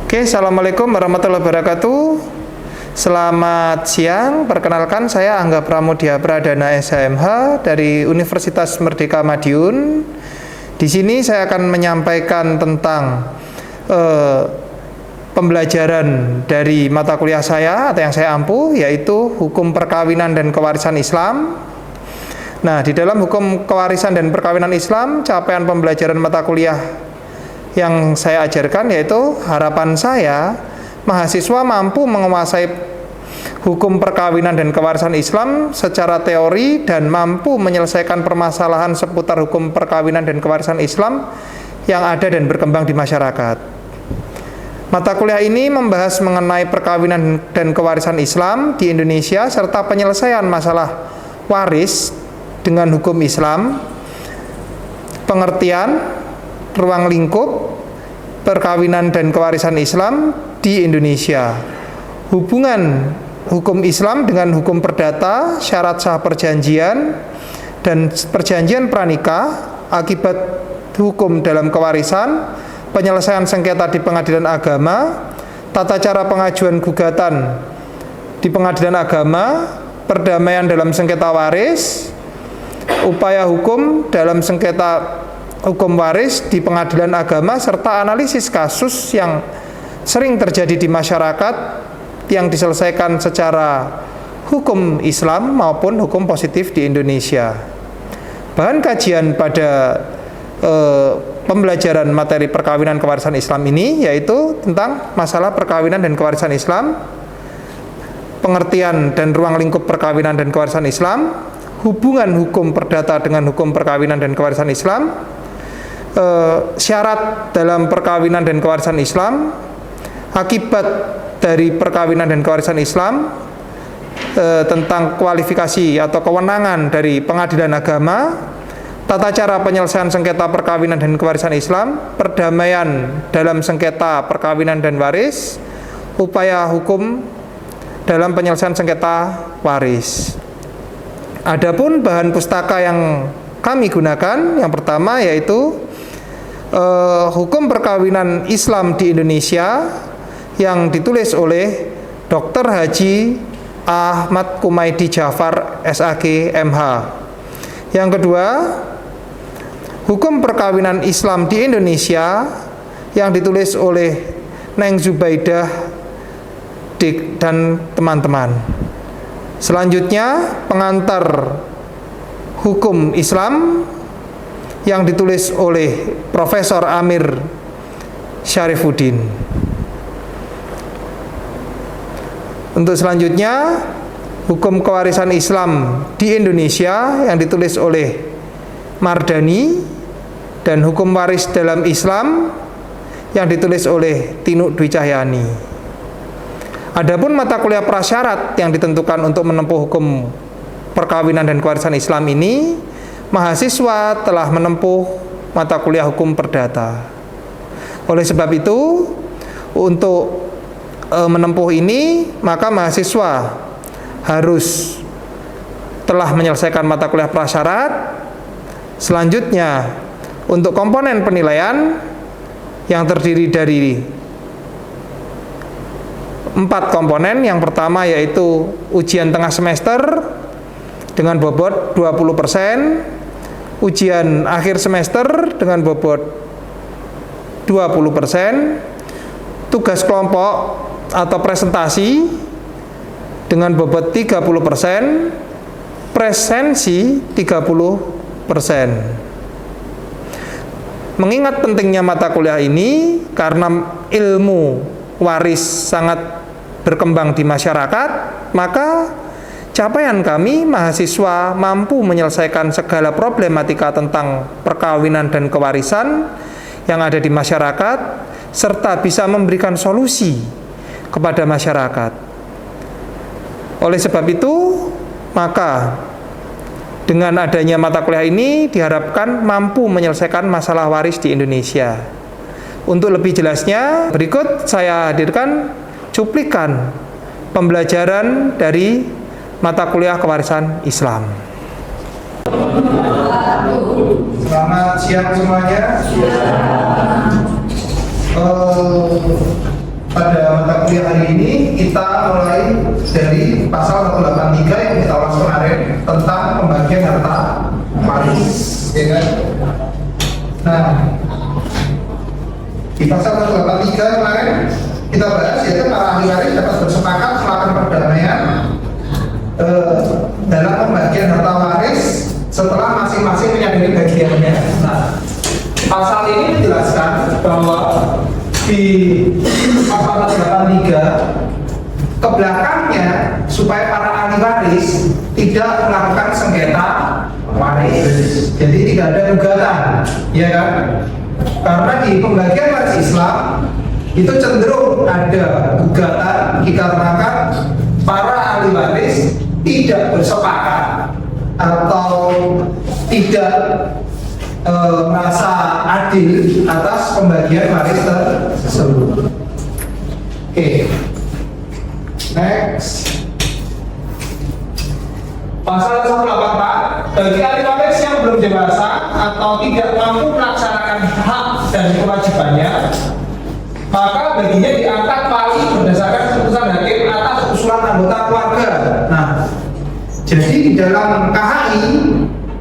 Oke, Assalamualaikum warahmatullahi wabarakatuh. Selamat siang, perkenalkan saya Angga Pramudia Pradana SHMH dari Universitas Merdeka Madiun. Di sini saya akan menyampaikan tentang pembelajaran dari mata kuliah saya atau yang saya ampu, yaitu Hukum Perkawinan dan Kewarisan Islam. Nah, di dalam Hukum Kewarisan dan Perkawinan Islam, capaian pembelajaran mata kuliah yang saya ajarkan yaitu harapan saya mahasiswa mampu menguasai hukum perkawinan dan kewarisan Islam secara teori dan mampu menyelesaikan permasalahan seputar hukum perkawinan dan kewarisan Islam yang ada dan berkembang di masyarakat. Mata kuliah ini membahas mengenai perkawinan dan kewarisan Islam di Indonesia serta penyelesaian masalah waris dengan hukum Islam, pengertian ruang lingkup perkawinan dan kewarisan Islam di Indonesia, hubungan hukum Islam dengan hukum perdata, syarat sah perjanjian dan perjanjian pranikah, akibat hukum dalam kewarisan, penyelesaian sengketa di pengadilan agama, tata cara pengajuan gugatan di pengadilan agama, perdamaian dalam sengketa waris, upaya hukum dalam sengketa hukum waris di pengadilan agama, serta analisis kasus yang sering terjadi di masyarakat yang diselesaikan secara hukum Islam maupun hukum positif di Indonesia. Bahan kajian pada pembelajaran materi perkawinan kewarisan Islam ini yaitu tentang masalah perkawinan dan kewarisan Islam, pengertian dan ruang lingkup perkawinan dan kewarisan Islam, hubungan hukum perdata dengan hukum perkawinan dan kewarisan Islam, syarat dalam perkawinan dan kewarisan Islam, akibat dari perkawinan dan kewarisan Islam, tentang kualifikasi atau kewenangan dari pengadilan agama, tata cara penyelesaian sengketa perkawinan dan kewarisan Islam, perdamaian dalam sengketa perkawinan dan waris, upaya hukum dalam penyelesaian sengketa waris. Adapun bahan pustaka yang kami gunakan, yang pertama yaitu Hukum Perkawinan Islam di Indonesia yang ditulis oleh Dr. Haji Ahmad Kumaydi Jafar SAG MH. Yang kedua, Hukum Perkawinan Islam di Indonesia yang ditulis oleh Neng Zubaidah Dik dan teman-teman. Selanjutnya, pengantar Hukum Islam yang ditulis oleh Profesor Amir Syarifuddin. Untuk selanjutnya, Hukum Kewarisan Islam di Indonesia yang ditulis oleh Mardani, dan Hukum Waris dalam Islam yang ditulis oleh Tinuk Dwi Cahyani. Adapun mata kuliah prasyarat yang ditentukan untuk menempuh hukum perkawinan dan kewarisan Islam ini, mahasiswa telah menempuh mata kuliah hukum perdata. Oleh sebab itu, untuk menempuh ini, maka mahasiswa harus telah menyelesaikan mata kuliah prasyarat. Selanjutnya, untuk komponen penilaian yang terdiri dari 4 komponen. Yang pertama yaitu ujian tengah semester dengan bobot 20%, ujian akhir semester dengan bobot 20%, tugas kelompok atau presentasi dengan bobot 30%, presensi 30%. Mengingat pentingnya mata kuliah ini karena ilmu waris sangat berkembang di masyarakat, maka capaian kami mahasiswa mampu menyelesaikan segala problematika tentang perkawinan dan kewarisan yang ada di masyarakat serta bisa memberikan solusi kepada masyarakat. Oleh sebab itu, maka dengan adanya mata kuliah ini diharapkan mampu menyelesaikan masalah waris di Indonesia. Untuk lebih jelasnya, berikut saya hadirkan cuplikan pembelajaran dari mata kuliah kewarisan Islam. Selamat siang semuanya. pada mata kuliah hari ini kita mulai dari pasal 183 yang kita ulas kemarin tentang pembagian harta waris, ya kan? Nah, di pasal 183 kemarin kita bahas yaitu para ahli waris dapat bersepakat melakukan perdamaian dalam pembagian harta waris setelah masing-masing menyadari bagiannya. Nah, pasal ini menjelaskan bahwa di pasal 183 ke belakangnya supaya para ahli waris tidak melakukan sengketa waris. Jadi tidak ada gugatan, ya kan? Karena di pembagian waris Islam itu cenderung ada gugatan dikarenakan para ahli waris tidak bersepakat atau tidak merasa adil atas pembagian waris tersebut. Oke. Next. Pasal 184, bagi ahli waris yang belum dewasa atau tidak mampu melaksanakan hak dan kewajibannya, maka baginya diangkat wali berdasarkan keputusan hakim atas usulan anggota keluarga. Nah, jadi di dalam KHI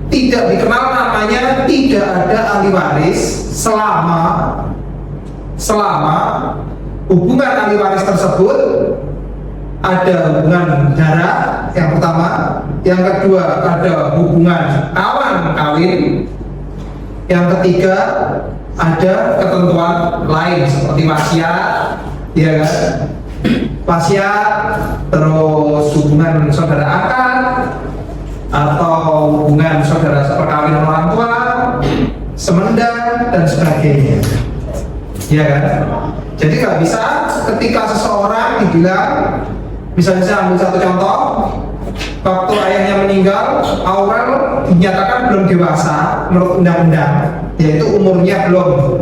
tidak dikenal namanya tidak ada ahli waris selama hubungan ahli waris tersebut ada hubungan darah yang pertama, yang kedua ada hubungan kawan kawin, yang ketiga ada ketentuan lain seperti wasiat, ya kan? Wasiat, terus hubungan saudara angkat atau hubungan saudara seperkawinan orang tua, semendang dan sebagainya, ya kan? Jadi nggak bisa ketika seseorang dibilang, misalnya saya ambil satu contoh, waktu ayahnya meninggal, Aurel dinyatakan belum dewasa menurut undang-undang, yaitu umurnya belum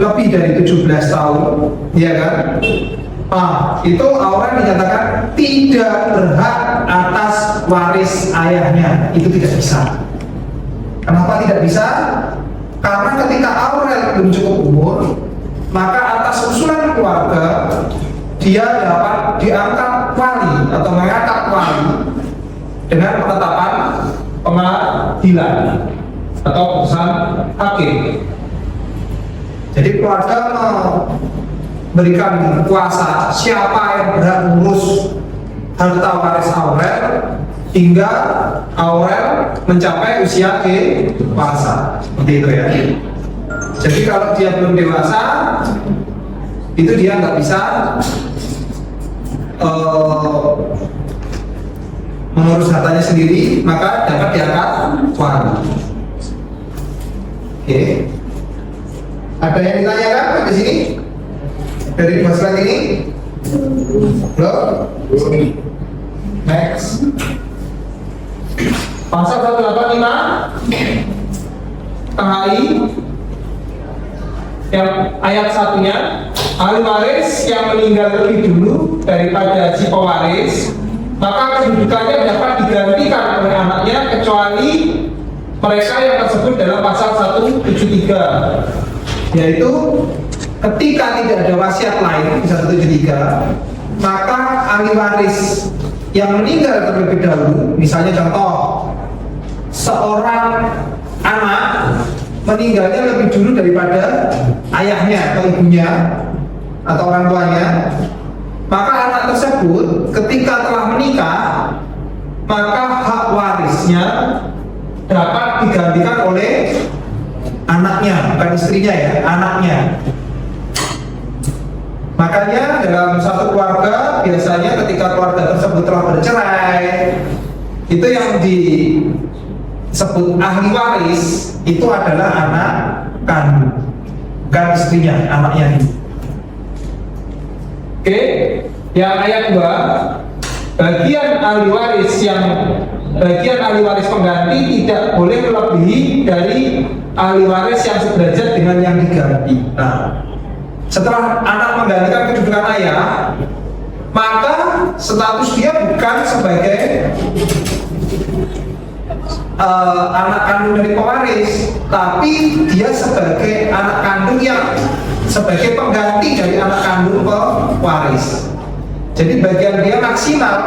lebih dari 17 tahun, ya kan? Nah, itu Aurel dinyatakan tidak berhak atas waris ayahnya, itu tidak bisa. Kenapa tidak bisa? Karena ketika Aurel belum cukup umur, maka atas usulan keluarga dia dapat diangkat wali atau mengangkat wali dengan penetapan pengadilan atau putusan hakim. Jadi keluarga memberikan kuasa siapa yang berhak mengurus harta waris Aurel hingga Aurel mencapai usia dewasa, seperti itu ya. Jadi kalau dia belum dewasa, itu dia nggak bisa mengurus hartanya sendiri, maka dapat diangkat wali. Oke. Ada yang ditanyakan di sini dari dua slide ini? Belum? Next. Pasal 185 KHI yang ayat satunya, ahli waris yang meninggal lebih dulu daripada si pewaris, maka kedudukannya dapat digantikan oleh anaknya kecuali mereka yang tersebut dalam pasal 173, yaitu ketika tidak ada wasiat lain di 173, maka ahli waris yang meninggal terlebih dahulu, misalnya contoh seorang anak meninggalnya lebih dulu daripada ayahnya atau ibunya atau orang tuanya, maka anak tersebut ketika telah menikah, maka hak warisnya dapat digantikan oleh anaknya, bukan istrinya ya, anaknya. Makanya dalam satu keluarga biasanya ketika keluarga tersebut telah bercerai, itu yang disebut ahli waris itu adalah anak kandung, bukan istrinya, anaknya ini. Oke, yang ayat 2, bagian ahli waris pengganti tidak boleh melebihi dari ahli waris yang sederajat dengan yang diganti. Nah, setelah anak menggantikan kedudukan ayah, maka status dia bukan sebagai anak kandung dari pewaris, tapi dia sebagai anak kandung yang sebagai pengganti dari anak kandung pewaris. Jadi bagian dia maksimal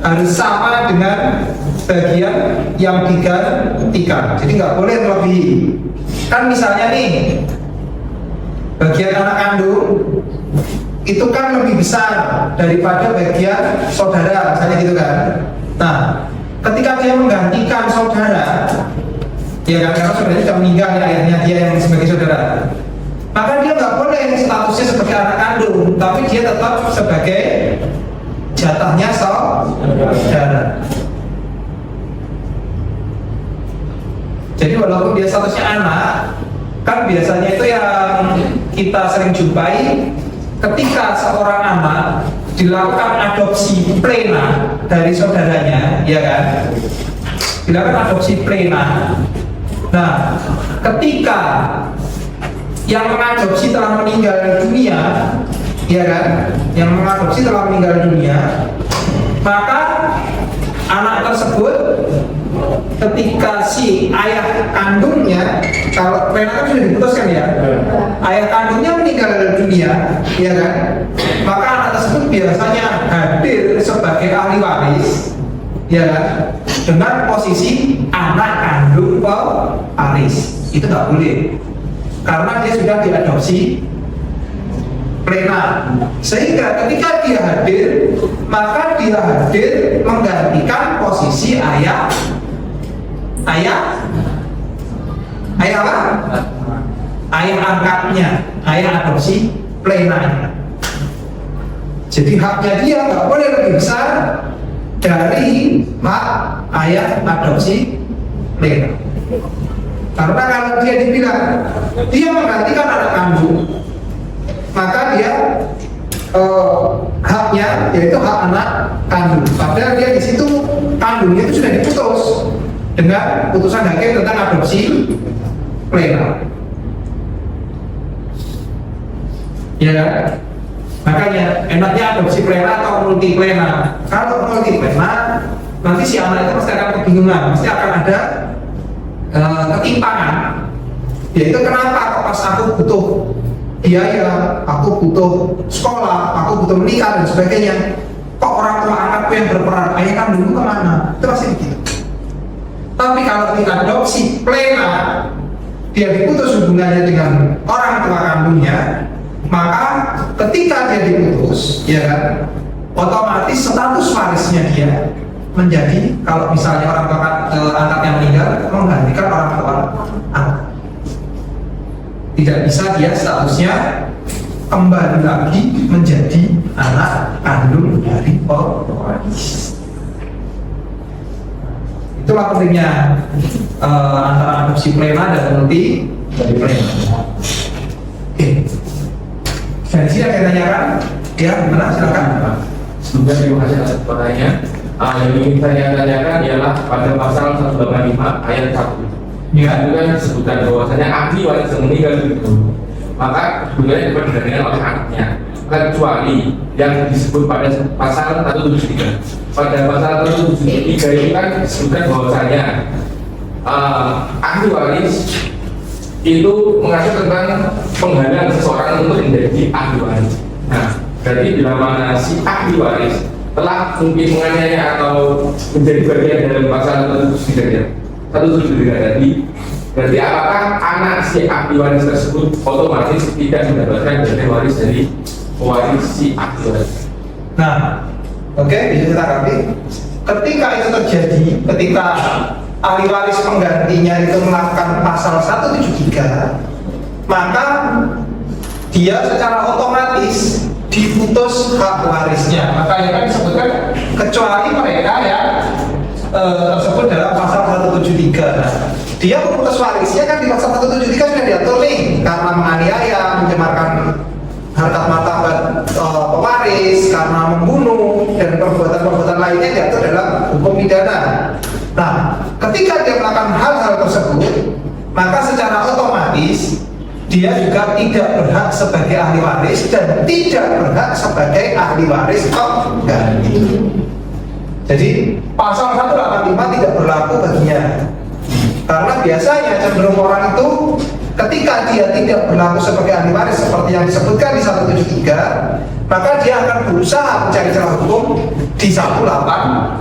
harus sama dengan bagian yang digantikan. Jadi nggak boleh melebihi. Kan misalnya nih, bagian anak kandung itu kan lebih besar daripada bagian saudara, misalnya gitu kan. Nah, ketika dia menggantikan saudara, ya kan, karena saudaranya sudah meninggal, ya, ayahnya dia yang sebagai saudara, maka dia nggak boleh statusnya sebagai anak kandung, tapi dia tetap sebagai jatahnya saudara. Jadi walaupun dia statusnya anak, kan biasanya itu yang kita sering jumpai ketika seorang anak dilakukan adopsi plena dari saudaranya, ya kan? Dilakukan adopsi plena. Nah, ketika yang mengadopsi telah meninggal dunia, ya kan? Yang mengadopsi telah meninggal dunia, maka anak tersebut ketika si ayah kandungnya, kalau plena kan sudah diputuskan ya, ayah kandungnya meninggal dunia, ya kan? Maka anak tersebut biasanya hadir sebagai ahli waris, ya kan? Dengan posisi anak kandung pewaris. Itu nggak boleh, karena dia sudah diadopsi plena. Sehingga ketika dia hadir, maka dia hadir menggantikan posisi ayah apa? Ayah angkatnya, ayah adopsi plena. Jadi haknya dia nggak boleh lebih besar dari hak ayah adopsi plena. Karena kalau dia dibilang dia menggantikan anak kandung, maka dia haknya yaitu hak anak kandung. Padahal dia di situ kandungnya itu sudah diputus dengan putusan hakim tentang adopsi plena. Ya kan? Makanya enaknya adopsi plena atau multi plena. Kalau multi plena, nanti si anak itu pasti akan kebingungan, pasti akan ada ketimpangan. Yaitu kenapa kok pas aku butuh biaya, aku butuh sekolah, aku butuh menikah dan sebagainya, kok orang tua angkatku yang berperan, ayah kandungku kemana? Itu pasti begitu. Tapi kalau kita adopsi plena, dia diputus hubungannya dengan orang tua kandungnya, maka ketika dia diputus, ya kan, otomatis status warisnya dia menjadi, kalau misalnya orang tua angkat yang meninggal, menggantikan orang tua angkat. Tidak bisa dia statusnya kembali lagi menjadi anak kandung dari pewaris. Itulah pentingnya antara adopsi plena dan multi plena. Oke. Dari sini ada yang tanyakan? Ya, gimana? Silakan. Sebelumnya terima kasih atas pertanyaannya. Yang ingin saya tanyakan ialah pada pasal 185 ayat 1. Ya, itu kan disebutkan bahwasanya ahli waris yang meninggal itu, maka sebenarnya diperdagangkan oleh anaknya, kecuali yang disebut pada pasal 173. Pada pasal 173 itu kan disebutkan bahwasanya ahli waris itu mengatur tentang penghalang seseorang untuk menjadi ahli waris. Nah, berarti bila mana si ahli waris telah mungkin menganiaya atau menjadi bagian dalam pasal 173 tadi, berarti apakah anak si ahli waris tersebut otomatis tidak mendapatkan dana waris dari pewaris si ahli waris? Nah, oke, bisa kita tanggapi. Ketika itu terjadi, ketika ahli waris penggantinya itu melakukan pasal 173, maka dia secara otomatis diputus hak warisnya. Makanya kan disebutkan kecuali mereka yang tersebut dalam pasal 173. Nah, dia memutus warisnya kan di pasal 173 sudah diatur nih, karena menganiaya, mencemarkan harkat martabat pewaris, karena membunuh dan perbuatan-perbuatan lainnya diatur dalam hukum pidana. Nah, ketika dia melakukan hal-hal tersebut, maka secara otomatis dia juga tidak berhak sebagai ahli waris dan tidak berhak sebagai ahli waris pengganti. Jadi pasal 185 tidak berlaku baginya. Karena biasanya cenderung orang itu ketika ketika dia tidak berlaku sebagai ahli waris seperti yang disebutkan di 173, maka dia akan berusaha mencari celah hukum di 185.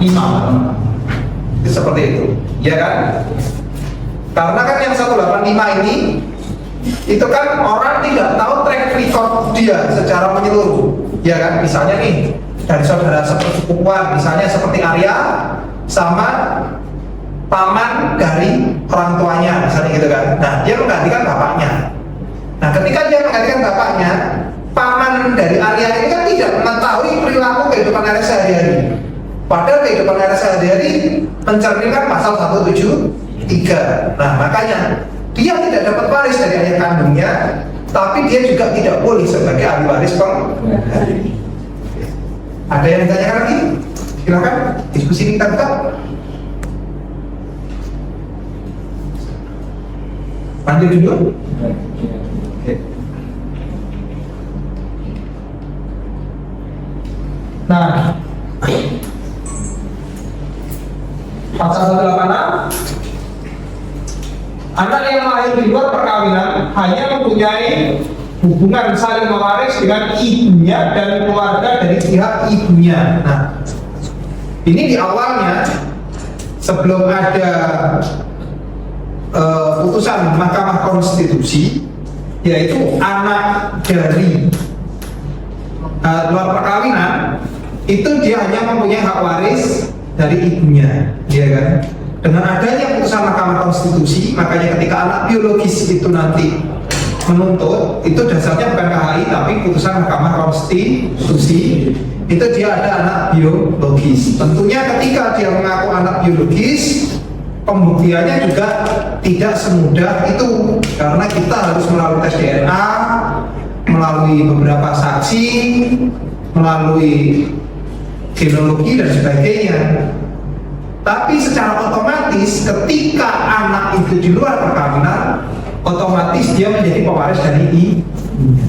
Itu seperti itu, ya kan? Karena kan yang 185 ini itu kan orang tidak tahu track record dia secara menyeluruh, ya kan? Misalnya nih dari saudara sepersepupuan, misalnya seperti Arya sama paman dari orang tuanya, misalnya gitu kan. Nah, dia menggantikan bapaknya. Nah, ketika dia menggantikan bapaknya, paman dari Arya ini kan tidak mengetahui perilaku kehidupan Arya sehari-hari. Padahal kehidupan Arya sehari-hari mencerminkan pasal 173. Nah, makanya dia tidak dapat waris dari ayah kandungnya, tapi dia juga tidak boleh sebagai ahli waris pengganti. Ada yang ditanyakan lagi? Silakan diskusi kita buka. Lanjut dulu. Oke. Nah, pasal 186, anak yang lahir di luar perkawinan hanya mempunyai hubungan saling mewaris dengan ibunya dan keluarga dari pihak ibunya. Nah, ini di awalnya sebelum ada putusan Mahkamah Konstitusi, yaitu anak dari luar perkawinan itu dia hanya mempunyai hak waris dari ibunya, ya kan? Dengan adanya putusan Mahkamah Konstitusi, makanya ketika anak biologis itu nanti menuntut, itu dasarnya bukan KHI tapi putusan Mahkamah Konstitusi, itu dia ada anak biologis. Tentunya ketika dia mengaku anak biologis, pembuktiannya juga tidak semudah itu, karena kita harus melalui tes DNA, melalui beberapa saksi, melalui genealogi dan sebagainya. Tapi secara otomatis ketika anak itu di luar perkawinan, otomatis dia menjadi pewaris dari ibunya.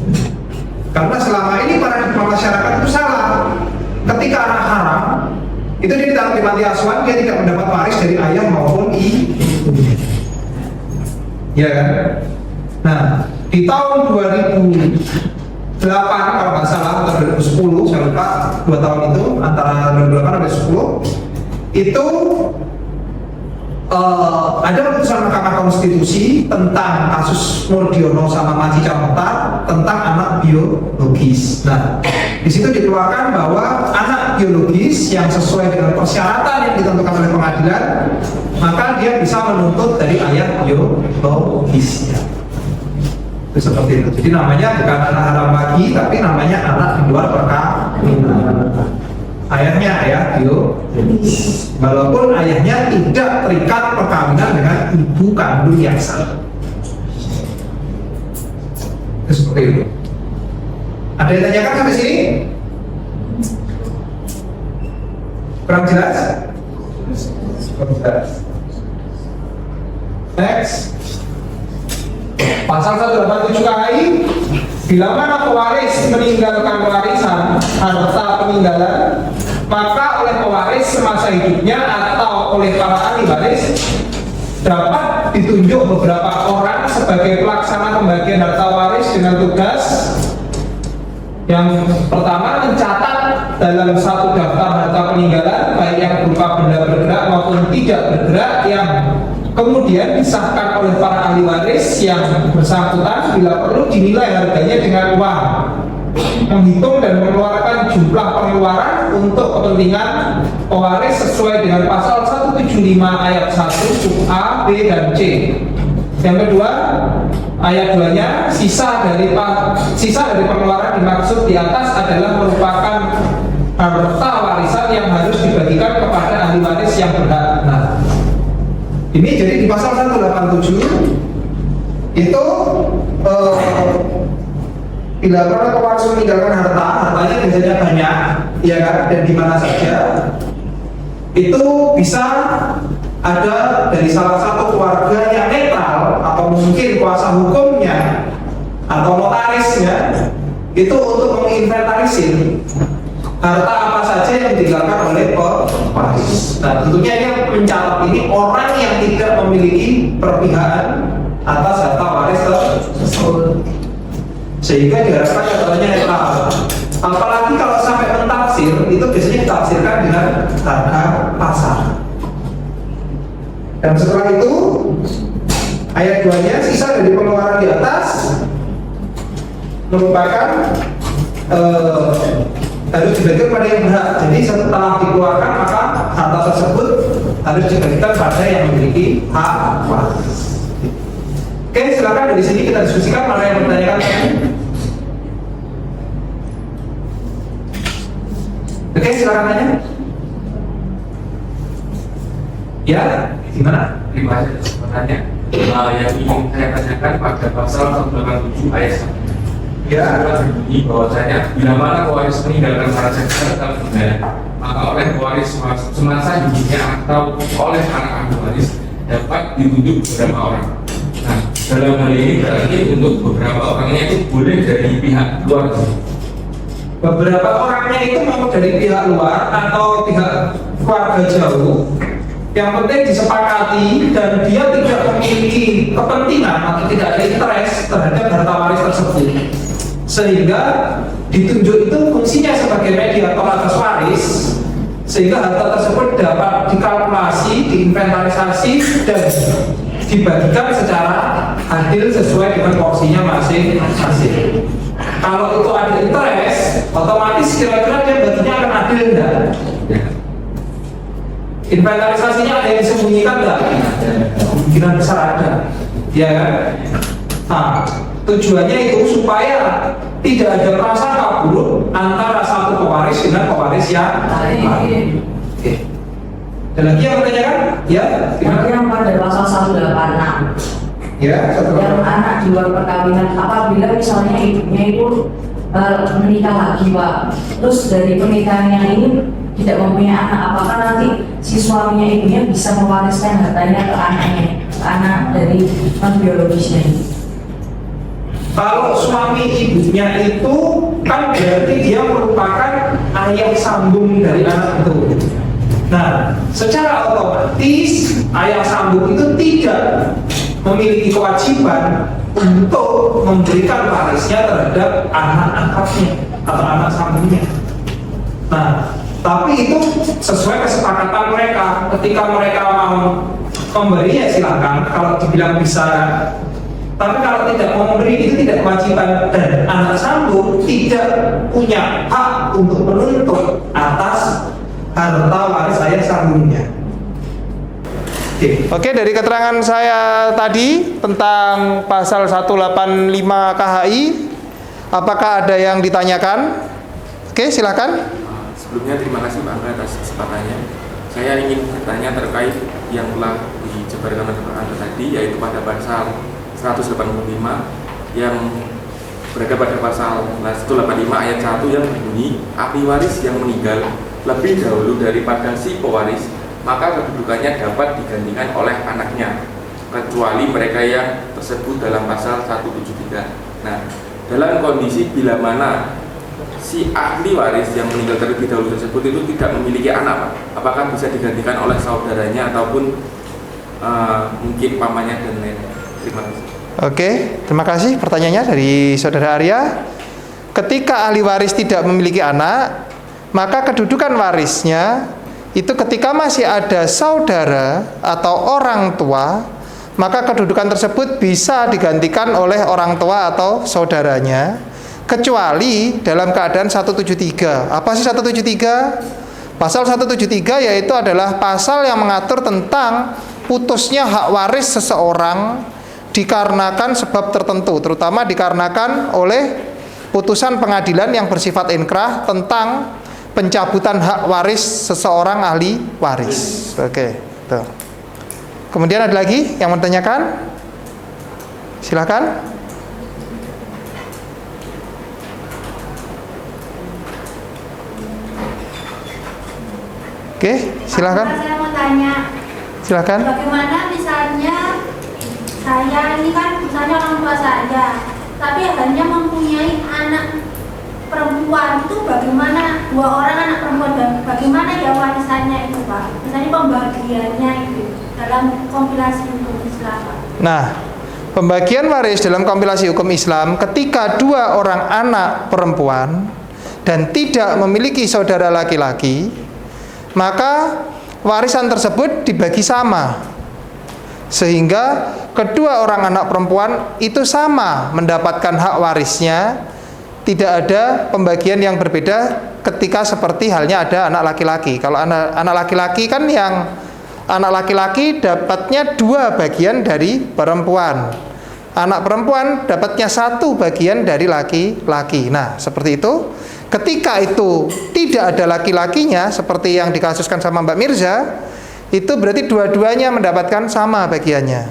Karena selama ini paradigma masyarakat itu salah. Ketika anak haram itu dia ditaruh di panti asuhan, dia tidak mendapat waris dari ayah maupun ibunya. Ya kan? Nah, di tahun 2008 kalau nggak salah atau 2010, saya lupa, 2 tahun itu antara 2008 dan 2010 itu ada putusan Mahkamah Konstitusi tentang kasus Murdiono sama Manci Campeta tentang anak biologis. Nah, di situ dikeluarkan bahwa anak biologis yang sesuai dengan persyaratan yang ditentukan oleh pengadilan, maka dia bisa menuntut dari ayah biologisnya. Itu seperti itu. Jadi namanya bukan anak haram lagi, tapi namanya anak di luar perkawinan. Ayahnya ayah biologis, walaupun ayahnya tidak terikat perkawinan dengan ibu kandung yang sah. Itu seperti itu. Ada yang tanyakan sampai sini? Kurang jelas? Kurang jelas. Next. Pasal 187 KHI, bila mana pewaris meninggalkan warisan harta peninggalan, maka oleh pewaris semasa hidupnya atau oleh para ahli waris dapat ditunjuk beberapa orang sebagai pelaksana pembagian harta waris dengan tugas yang pertama, mencatat dalam satu daftar harta peninggalan baik yang berupa benda bergerak maupun tidak bergerak yang kemudian disahkan oleh para ahli waris yang bersangkutan bila perlu dinilai harganya dengan uang, menghitung dan mengeluarkan jumlah pengeluaran untuk kepentingan pewaris sesuai dengan pasal 175 ayat 1 sub A, B, dan C. Yang kedua, ayat 2-nya sisa dari pengeluaran dimaksud di atas adalah merupakan harta warisan yang harus dibagikan kepada ahli waris yang berhak. Nah, ini jadi di pasal 187 itu bila para pewaris meninggalkan hartanya biasanya banyak, ya kan, dan di mana saja itu bisa ada dari salah satu keluarga yang netral atau mungkin kuasa hukumnya atau notarisnya itu untuk menginventarisir harta apa saja yang ditinggalkan oleh pewaris. Nah, tentunya yang mencatat ini orang yang tidak memiliki perpihakan atas harta waris tersebut. Sehingga diharapkan katanya netral. Apalagi kalau sampai mentafsir, itu biasanya ditafsirkan dengan harga pasar. Dan setelah itu ayat 2-nya, sisa dari pengeluaran di atas merupakan harus dibagikan pada yang berhak. Jadi setelah dikeluarkan maka harta tersebut harus dibagikan pada yang memiliki hak waris. Oke, silakan dari sini kita diskusikan mana yang bertanyakan. Oke, silakan tanya. Ya, gimana? Terima kasih atas pertanyaan. Yang ingin saya tanyakan pada pasal 187 ayat 1. Ya, berbunyi bahwasanya bila mana pewaris meninggalkan para saksi dalam negara, maka oleh pewaris semasa hidupnya atau oleh anak ahli waris dapat ditunjuk beberapa orang. Nah, dalam hal ini berarti untuk beberapa orangnya itu boleh dari pihak luar. Beberapa orangnya itu mau dari pihak luar atau pihak keluarga jauh. Yang penting disepakati dan dia tidak memiliki kepentingan atau tidak ada interest terhadap harta waris tersebut, sehingga ditunjuk itu fungsinya sebagai mediator atas waris, sehingga harta tersebut dapat dikalkulasi, diinventarisasi dan dibagikan secara adil sesuai dengan porsinya masing-masing. Kalau itu ada interest, otomatis kira-kira dia baginya akan adil enggak? Inventarisasinya ada yang disembunyikan enggak? Kemungkinan besar ada, ya kan? Nah, tujuannya itu supaya tidak ada prasangka buruk antara satu pewaris dengan pewaris yang lain. Oke. Ada lagi yang bertanyakan? Ya, yang pada pasal 186. Ya, yang anak di luar perkawinan, apabila misalnya ibunya itu menikah lagi, Pak, terus dari pernikahan yang ini tidak mempunyai anak, apakah nanti si suaminya ibunya bisa mewariskan hartanya ke anaknya, ke anak dari non biologisnya? Kalau suami ibunya itu kan berarti dia merupakan ayah sambung dari anak itu. Nah, secara otomatis ayah sambung itu tidak memiliki kewajiban untuk memberikan warisnya terhadap anak angkatnya atau anak sambungnya. Nah, tapi itu sesuai kesepakatan mereka. Ketika mereka mau memberi ya silakan, kalau dibilang bisa. Tapi kalau tidak mau memberi itu tidak kewajiban, dan anak sambung tidak punya hak untuk menuntut atas harta waris ayah sambungnya. Oke, dari keterangan saya tadi tentang pasal 185 KHI, apakah ada yang ditanyakan? Oke, silakan. Sebelumnya terima kasih Pak Angga atas kesempatannya. Saya ingin bertanya terkait yang telah dijabarkan oleh Pak Angga tadi, yaitu pada pasal 185 yang berada pada pasal 185 ayat 1 yang berbunyi ahli waris yang meninggal lebih dahulu daripada si pewaris, maka kedudukannya dapat digantikan oleh anaknya, kecuali mereka yang tersebut dalam pasal 173. Nah, dalam kondisi bila mana si ahli waris yang meninggal terlebih dahulu tersebut itu tidak memiliki anak, Pak, apakah bisa digantikan oleh saudaranya ataupun mungkin pamannya dan lain-lain? Terima kasih. Oke, terima kasih pertanyaannya dari Saudara Arya. Ketika ahli waris tidak memiliki anak, maka kedudukan warisnya itu ketika masih ada saudara atau orang tua, maka kedudukan tersebut bisa digantikan oleh orang tua atau saudaranya, kecuali dalam keadaan 173. Apa sih 173? Pasal 173 yaitu adalah pasal yang mengatur tentang putusnya hak waris seseorang dikarenakan sebab tertentu, terutama dikarenakan oleh putusan pengadilan yang bersifat inkrah tentang pencabutan hak waris seseorang ahli waris. Oke, tuh. Kemudian ada lagi yang menanyakan? Silakan. Oke, silakan. Saya mau tanya. Silakan. Bagaimana misalnya saya ini kan misalnya orang tua saya, tapi hanya mempunyai anak perempuan, itu bagaimana dua orang anak perempuan, dan bagaimana ya warisannya itu Pak? Misalnya pembagiannya itu dalam kompilasi hukum Islam Pak. Nah, Pembagian waris dalam kompilasi hukum Islam ketika dua orang anak perempuan dan tidak memiliki saudara laki-laki, maka warisan tersebut dibagi sama, sehingga kedua orang anak perempuan itu sama mendapatkan hak warisnya. Tidak ada pembagian yang berbeda ketika seperti halnya ada anak laki-laki. Kalau anak laki-laki kan yang anak laki-laki dapatnya 2 bagian dari perempuan, anak perempuan dapatnya 1 bagian dari laki-laki. Nah, seperti itu. Ketika itu tidak ada laki-lakinya, seperti yang dikasuskan sama Mbak Mirza, itu berarti dua-duanya mendapatkan sama bagiannya.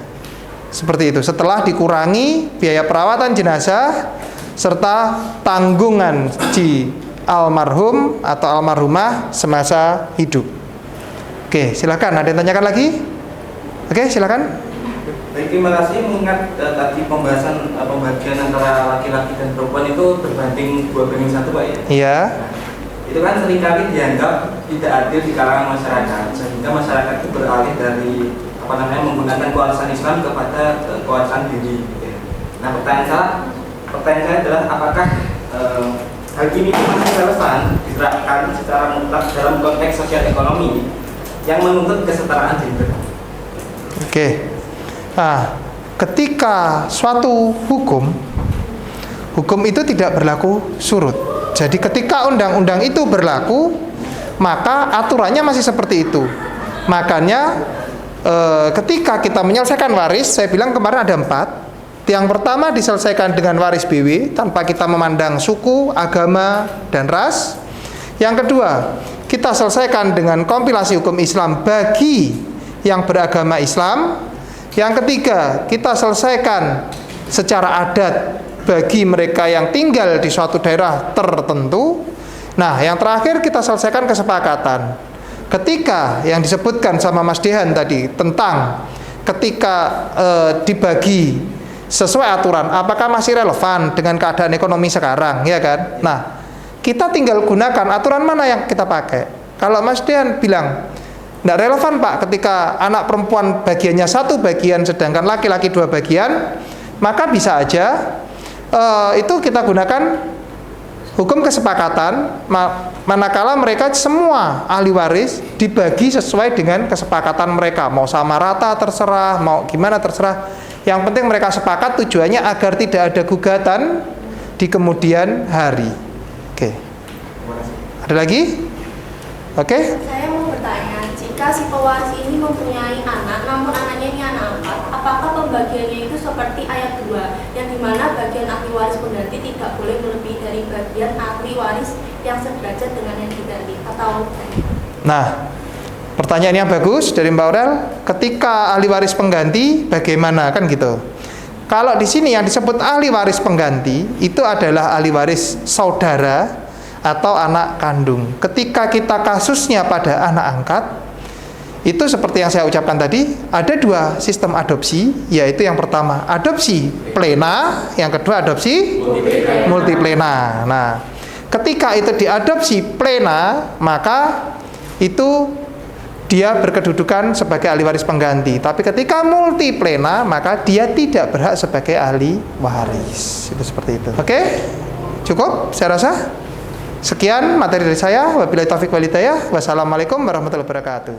Seperti itu. Setelah dikurangi biaya perawatan jenazah serta tanggungan si almarhum atau almarhumah semasa hidup. Oke, silakan. Ada yang tanyakan lagi? Oke, silakan. Baik, terima kasih. Mengingat tadi pembahasan pembagian antara laki-laki dan perempuan itu berbanding 2:1, Pak ya? Iya. Itu kan seringkali dianggap tidak adil di kalangan masyarakat, sehingga masyarakat itu beralih dari menggunakan kewarisan Islam kepada kewarisan diri. Nah, pertanyaan saya adalah apakah hal ini masih relevan diterapkan secara mutlak dalam konteks sosial ekonomi yang menuntut kesetaraan gender? Oke. Nah, ketika suatu hukum itu tidak berlaku surut. Jadi ketika undang-undang itu berlaku, maka aturannya masih seperti itu. Makanya ketika kita menyelesaikan waris, saya bilang kemarin ada 4. Yang pertama diselesaikan dengan waris BW tanpa kita memandang suku, agama, dan ras. Yang kedua, kita selesaikan dengan kompilasi hukum Islam bagi yang beragama Islam. Yang ketiga, kita selesaikan secara adat bagi mereka yang tinggal di suatu daerah tertentu. Nah, yang terakhir kita selesaikan kesepakatan. Ketika yang disebutkan sama Mas Dehan tadi tentang ketika dibagi sesuai aturan, apakah masih relevan dengan keadaan ekonomi sekarang, ya kan? Nah, kita tinggal gunakan aturan mana yang kita pakai. Kalau Mas Dehan bilang tidak relevan Pak, ketika anak perempuan bagiannya 1 bagian sedangkan laki-laki 2 bagian, maka bisa aja itu kita gunakan hukum kesepakatan, manakala mereka semua ahli waris dibagi sesuai dengan kesepakatan mereka, mau sama rata terserah, mau gimana terserah. Yang penting mereka sepakat, tujuannya agar tidak ada gugatan di kemudian hari. Oke. Ada lagi? Oke. Saya mau bertanya, jika si pewaris ini mempunyai anak, namun anaknya ini anak angkat, apakah pembagiannya itu seperti ayat 2, yang dimana bagian ahli waris pengganti tidak boleh melebihi dari bagian ahli waris yang sederajat dengan yang diganti, atau? Nah, pertanyaan yang bagus dari Mbak Aurel. Ketika ahli waris pengganti, bagaimana kan gitu? Kalau di sini yang disebut ahli waris pengganti itu adalah ahli waris saudara atau anak kandung. Ketika kita kasusnya pada anak angkat, itu seperti yang saya ucapkan tadi, ada 2 sistem adopsi, yaitu yang pertama adopsi plena, yang kedua adopsi multiplena. Nah, ketika itu diadopsi plena, maka itu dia berkedudukan sebagai ahli waris pengganti. Tapi ketika multiplena, maka dia tidak berhak sebagai ahli waris. Itu seperti itu. Oke? Cukup saya rasa. Sekian materi dari saya. Wabillahi taufiq wal hidayah. Wassalamualaikum warahmatullahi wabarakatuh.